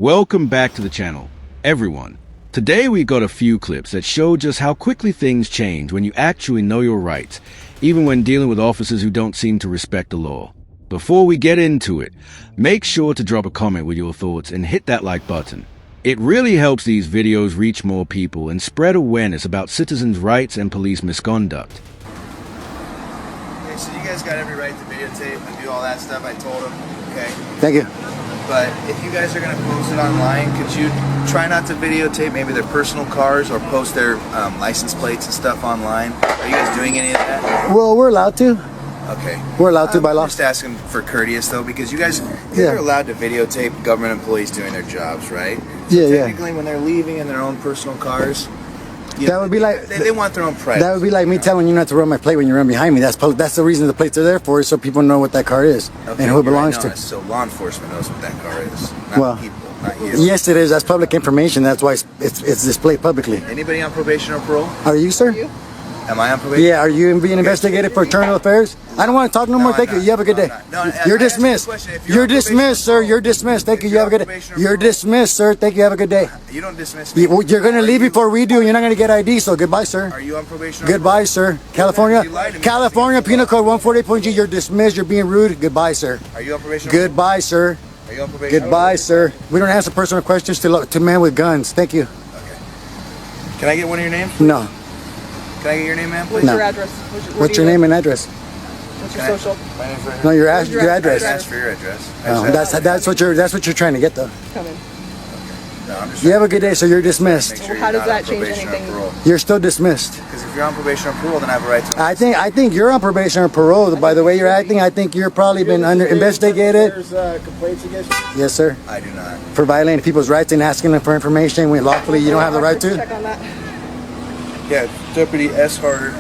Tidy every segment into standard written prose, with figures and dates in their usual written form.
Welcome back to the channel, everyone. Today we got a few clips that show just how quickly things change when you actually know your rights, even when dealing with officers who don't seem to respect the law. Before we get into it, make sure to drop a comment with your thoughts and hit that like button. It really helps these videos reach more people and spread awareness about citizens' rights and police misconduct. Okay, so you guys got every right to videotape and do all that stuff. I told them, okay? Thank you. But if you guys are going to post it online, could you try not to videotape maybe their personal cars or post their license plates and stuff online? Are you guys doing any of that? Well, we're allowed to. Okay. We're allowed to by law. I'm just asking for courteous though, because you guys are allowed to videotape government employees doing their jobs, right? So technically, when they're leaving in their own personal cars, that would be like they want their own privacy. That would be like me telling you not to run my plate when you run behind me. That's the reason the plates are there for, is so people know what that car is and who it belongs to. So law enforcement knows what that car is, not people, not you. Yes, it is. That's public information. That's why it's displayed publicly. Anybody on probation or parole? Are you, sir? Am I on probation? Yeah. Are you being investigated for internal affairs? I don't want to talk no more. Thank you. You have a good day. You're dismissed. You're dismissed, sir. You're dismissed. Thank you. You have a good day. You're dismissed, sir. Thank you. Have a good day. You don't dismiss me. You're going to leave before we do. You're not going to get ID, so goodbye, sir. Are you on probation? Goodbye, sir. California Penal Code 148.G. You're dismissed. You're being rude. Goodbye, sir. Are you on probation? Goodbye, sir. Are you on probation? Goodbye, sir. We don't answer personal questions to men with guns. Thank you. Okay. Can I get one of your names? No. Can I get your name, ma'am, please? What's your address? What's your name and address? What's your social? My name's right here. No, your address. I asked for your address. No, that's what you're trying to get though. Come in. No, I'm just You have a good day, so you're dismissed. make sure How you're does not that on change probation or anything? parole. You're still dismissed. Because if you're on probation or parole, then I have a right to. I think you're on probation or parole. By the way you're acting, I think you're probably been under investigated. There's complaints against you? Yes, sir. I do not. For violating people's rights and asking them for information when lawfully you don't have the right to. Check on that. Yeah, Deputy S. Harder.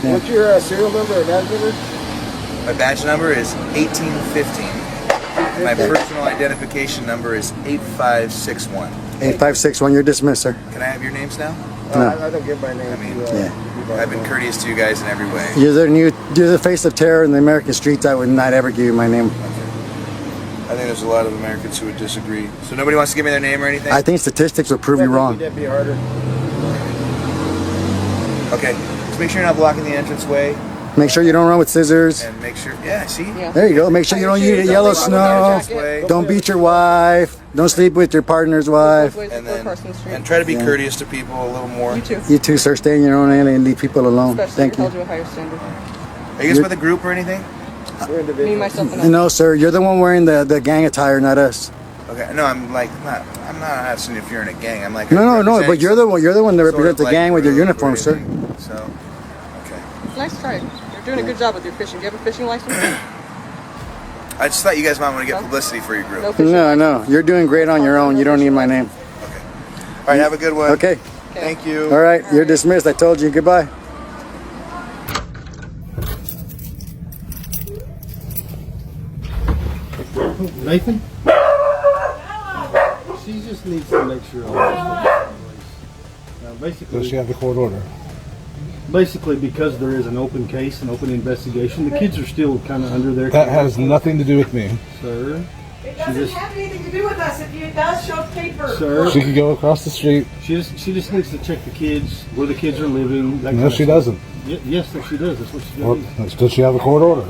Yeah. What's your serial number or badge number? My badge number is 1815. My personal identification number is 8561. 8561. You're dismissed, sir. Can I have your names now? No. I don't give my name. I mean, Yeah. I've been courteous to you guys in every way. You're the face of terror in the American streets. I would not ever give you my name. I think there's a lot of Americans who would disagree. So nobody wants to give me their name or anything? I think statistics will prove you wrong. Deputy Harder. Okay, just make sure you're not blocking the entranceway. Make sure you don't run with scissors. And make sure, yeah, see? Yeah. There you go. Make sure you don't eat yellow snow. Don't beat your wife. Don't sleep with your partner's wife. And then, and try to be courteous to people a little more. You too. You too, sir. Stay in your own lane and leave people alone. Especially Thank if you're held you. to a higher standard. Are you guys with a group or anything? Me, myself, and I. No, sir. You're the one wearing the gang attire, not us. Okay, no, I'm not asking if you're in a gang. I'm like, No. But you're the one that represents the gang with your uniform, sir. So, okay. Nice try. You're doing a good job with your fishing. Do you have a fishing license? I just thought you guys might want to get publicity for your No group. fishing license. No. You're doing great on your own. You don't need my name. Okay. All right, have a good one. Okay. Thank you. All right. You're dismissed. I told you. Goodbye. Nathan? She just needs to make sure all this is Does she have the court order? basically because there is an open case, an open investigation, the kids are still kind of under their That has nothing to do with me. Sir, It doesn't have anything to do with us. If it does, show paper. sir, She could go across the street. she just needs to check the kids, where the kids are living. That No, kind of she stuff. doesn't. Yes, she does. That's what she Well, does. does she have a court order?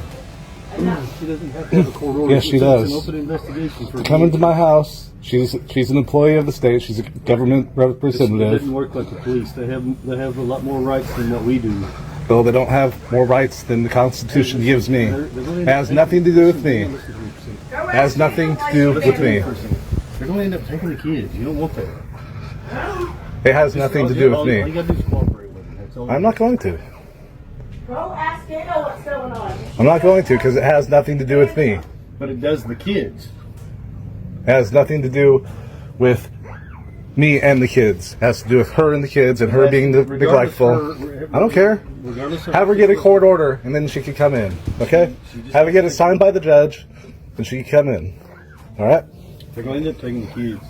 She doesn't have to have a court order. Yes, she It's does. an open investigation for Come into my house. She's an employee of the state. She's a government It representative. doesn't work like the police. They have a lot more rights than what we do. Well, they don't have more rights than the Constitution gives me. It has nothing to do with me. It has nothing to do with me. They're going to end up taking the kids. You don't want that. It has nothing to do with All you me. got to do is cooperate with them. That's all. I'm not going to. Go ask Dana what's going on. I'm not going to because it has nothing to do with me. But it does the kids. It has nothing to do with me and the kids. It has to do with her and the kids and her being neglectful. I don't care. Regardless of Have her get a court order and then she can come in. Okay? Have her get it signed by the judge and she can come in. All right? They're going to end up taking the kids.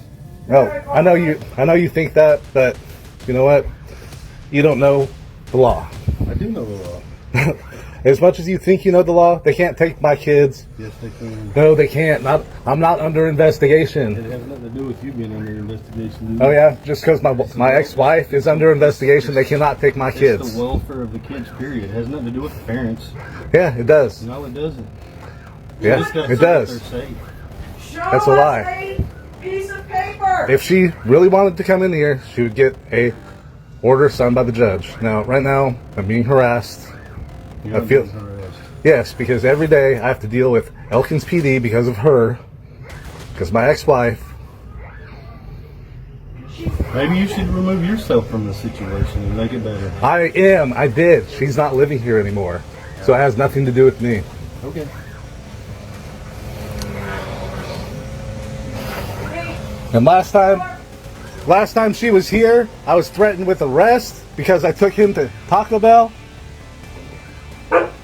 No, I know you think that, but you know what? You don't know the law. I do know the law. As much as you think you know the law, they can't take my kids. Yes, they can. No, they can't. I'm not under investigation. It has nothing to do with you being under investigation. Oh yeah, just because my ex-wife is under investigation, they cannot take my kids. It's the welfare of the kids, period. It has nothing to do with the parents. Yeah, it does. No, it doesn't. Yeah, it does. That's a lie. A piece of paper. If she really wanted to come in here, she would get a order signed by the judge. Now, right now, I'm being harassed. I feel yes, because every day I have to deal with Elkins PD because of her, because my ex-wife. Maybe you should remove yourself from the situation and make it better. I did. She's not living here anymore, so it has nothing to do with me. Okay. And last time she was here, I was threatened with arrest because I took him to Taco Bell,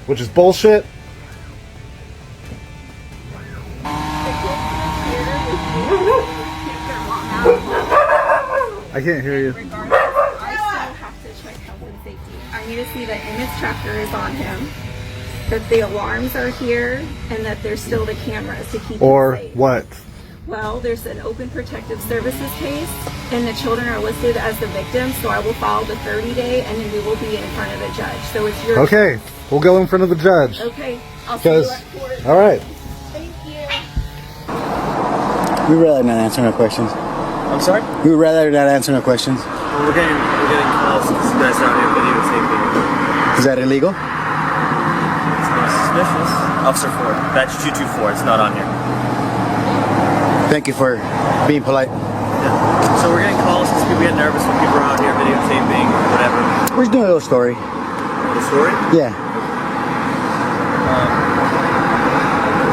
which is bullshit. I can't hear you. I still have to check health and safety. I need to see that image tracker is on him, that the alarms are here, and that there's still the cameras to keep Or him safe. what? Well, there's an open protective services case, and the children are listed as the victims, so I will file the 30-day, and then we will be in front of the judge. So it's your Okay, we'll go in front of the judge. Okay, I'll see you Because, at court. all right. Thank you. We would rather not answer no questions. I'm sorry? We would rather not answer no questions. Well, we're getting calls because you guys are out here videotaping. Is that illegal? It's not suspicious. Officer Ford. That's 224. It's not on here. Thank you for being polite. Yeah. So we're getting calls because people get nervous when people are out here videotaping or whatever. We're just doing a little story. The story? Yeah.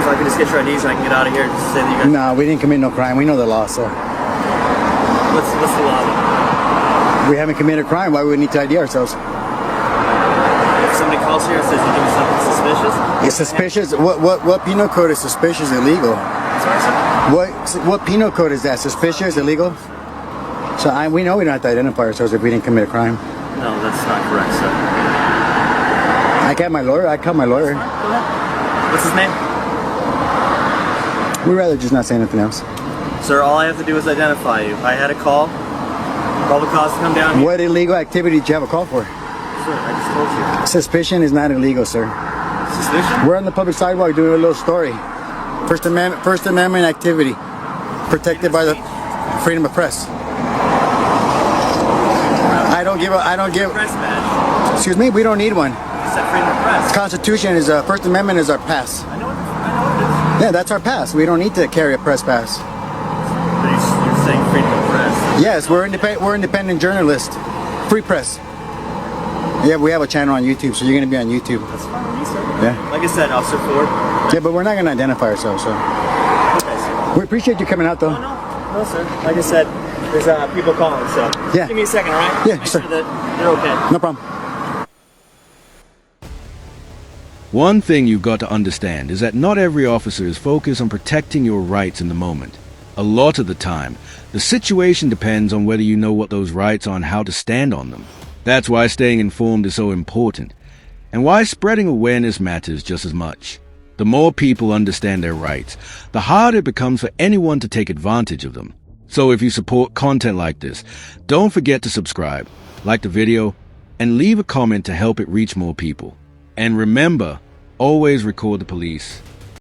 So I can just get your IDs and I can get out of here and just say that you guys... No, we didn't commit no crime. We know the law, so. What's the law then? We haven't committed a crime. Why would we need to ID ourselves? If somebody calls here and says you give me something suspicious... It's suspicious. What penal code is suspicious illegal? Sorry, sir? What penal code is that? Suspicious, illegal? So we know we don't have to identify ourselves if we didn't commit a crime. No, that's not correct, sir. I call my lawyer. Go ahead. What's his name? We'd rather just not say anything else. Sir, all I have to do is identify you. I had a call. Call the cause to come down here. What illegal activity did you have a call for? Sir, I just told you. Suspicion is not illegal, sir. Suspicion? We're on the public sidewalk doing a little story. First Amendment activity, protected by the freedom of press. I don't give. Press badge. Excuse me, we don't need one. You said freedom of press. Constitution is First Amendment is our pass. I know what it is. Yeah, that's our pass. We don't need to carry a press pass. But you're saying freedom of press. Yes, we're independent journalists, free press. Yeah, we have a channel on YouTube, so you're gonna be on YouTube. That's fine with me, sir. Yeah. Like I said, Officer Ford. Yeah, but we're not gonna identify ourselves, so. Okay, sir. We appreciate you coming out, though. No, sir. Like I said, there's people calling, so. Yeah. Give me a second, all right? Yeah, Make sir. sure that they're okay. No problem. One thing you've got to understand is that not every officer is focused on protecting your rights in the moment. A lot of the time, the situation depends on whether you know what those rights are and how to stand on them. That's why staying informed is so important, and why spreading awareness matters just as much. The more people understand their rights, the harder it becomes for anyone to take advantage of them. So if you support content like this, don't forget to subscribe, like the video, and leave a comment to help it reach more people. And remember, always record the police.